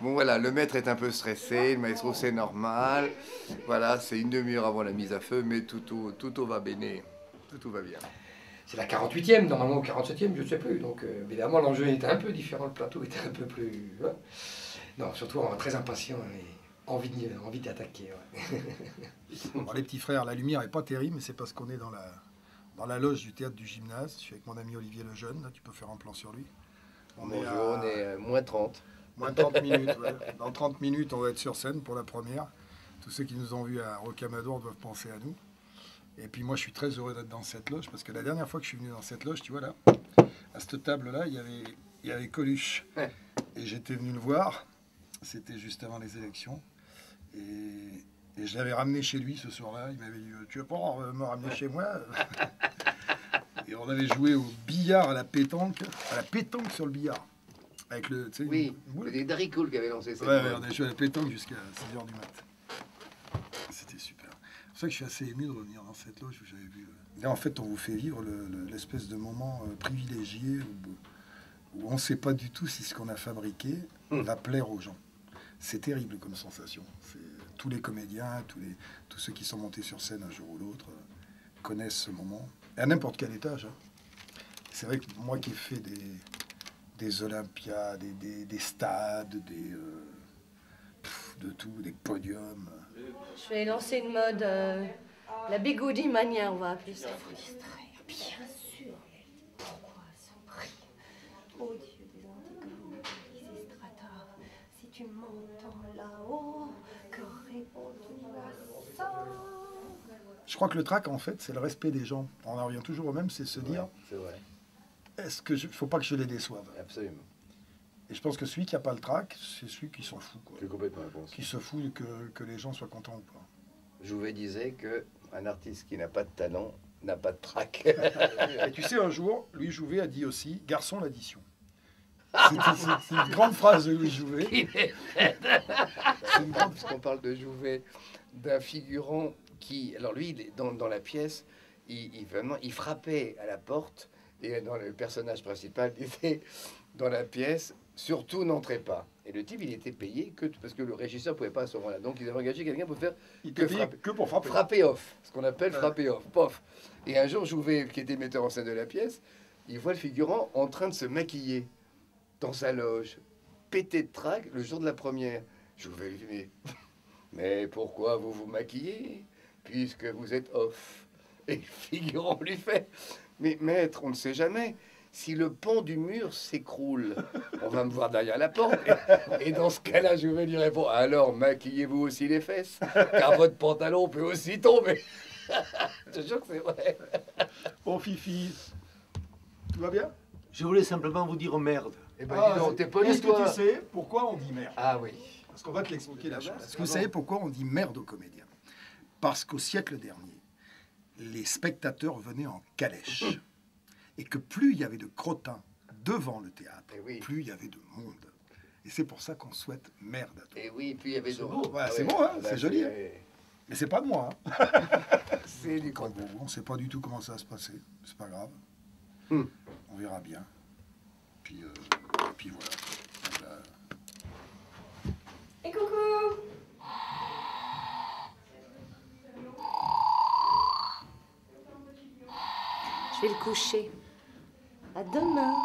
Bon voilà, le maître est un peu stressé, le maestro c'est normal. Voilà, c'est une demi-heure avant la mise à feu, mais tout va bene, tout va bien. C'est la 48e, normalement, ou 47e, je ne sais plus. Donc, évidemment, l'enjeu était un peu différent, le plateau était un peu plus... Ouais. Non, surtout très impatient et envie d'attaquer. Ouais. Bon, les petits frères, la lumière n'est pas terrible, mais c'est parce qu'on est dans la loge du théâtre du gymnase. Je suis avec mon ami Olivier Lejeune, là, tu peux faire un plan sur lui. Bonjour, on est moins 30. Moins 30 minutes, ouais. Dans 30 minutes, on va être sur scène pour la première. Tous ceux qui nous ont vus à Rocamadour doivent penser à nous. Et puis moi, je suis très heureux d'être dans cette loge, parce que la dernière fois que je suis venu dans cette loge, tu vois là, à cette table-là, il y avait Coluche. Ouais. Et j'étais venu le voir, c'était juste avant les élections. Et je l'avais ramené chez lui ce soir-là. Il m'avait dit, tu veux pas me ramener chez moi? Et on avait joué au billard à la pétanque sur le billard. Avec le, tu sais, Oui, c'est Darry Cool qui avait lancé ça. Ouais, on a joué à la pétanque jusqu'à 6h du mat. C'était super. C'est pour ça que je suis assez ému de revenir dans cette loge où j'avais vu. Là, en fait, on vous fait vivre l'espèce de moment privilégié où on ne sait pas du tout si ce qu'on a fabriqué va plaire aux gens. C'est terrible comme sensation. Tous les comédiens, tous ceux qui sont montés sur scène un jour ou l'autre connaissent ce moment. Et à n'importe quel étage. Hein. C'est vrai que moi qui ai fait des Olympiades, des stades, de tout, des podiums. Je vais lancer une mode, la bigoudi mania, on va appeler ça. Il faut distraire, bien sûr. Pourquoi ce prix? Ô Dieu des antiques, des stratas, si tu m'entends là-haut, que réponds-tu à ça? Je crois que le trac, en fait, c'est le respect des gens. On en revient toujours au même, c'est se dire... C'est vrai. Est-ce que faut pas que je les déçoive? Absolument. Et je pense que celui qui n'a pas le trac, c'est celui qui s'en fout. Quoi. C'est complètement réponse. Qui se fout que les gens soient contents ou pas. Jouvet disait qu'un artiste qui n'a pas de talent n'a pas de trac. Et tu sais, un jour, Louis Jouvet a dit aussi « Garçon, l'addition ». C'est une grande phrase de Louis Jouvet. Parce qu'on parle de Jouvet, d'un figurant qui... Alors lui, dans la pièce, il frappait à la porte. Et dans le personnage principal, disait dans la pièce, surtout n'entrez pas. Et le type, il était payé parce que le régisseur ne pouvait pas à ce moment-là. Donc ils avaient engagé quelqu'un pour faire que pour frapper. Frapper off, ce qu'on appelle frapper off, pof. Et un jour, Jouvet, qui était metteur en scène de la pièce, il voit le figurant en train de se maquiller dans sa loge, pété de trac le jour de la première. Jouvet lui dit, mais pourquoi vous vous maquillez puisque vous êtes off? Et le figurant lui fait, mais maître, on ne sait jamais. Si le pont du mur s'écroule, on va me voir derrière la porte. Et dans ce cas-là, je vais lui répondre, alors maquillez-vous aussi les fesses, car votre pantalon peut aussi tomber. Je te jure que c'est vrai. Bon, Fifi, tout va bien? Je voulais simplement vous dire merde. Eh ben, dis donc, t'es poli, Est-ce que toi. tu sais pourquoi on dit merde? Ah oui. Parce qu'on va te l'expliquer la chose. Est-ce que vous savez pourquoi on dit merde aux comédiens? Parce qu'au siècle dernier, les spectateurs venaient en calèche. Et que plus il y avait de crottins devant le théâtre, Eh oui. plus il y avait de monde. Et c'est pour ça qu'on souhaite merde à tout. Et oui, puis il y avait C'est d'autres. beau, ouais, Ah c'est ouais. beau, hein, Ah bah, c'est joli. Mais c'est pas de moi. Hein. C'est du Quand content. on ne sait pas du tout comment ça va se passer. C'est pas grave. On verra bien. Puis voilà. Et coucou! Je vais le coucher. À demain.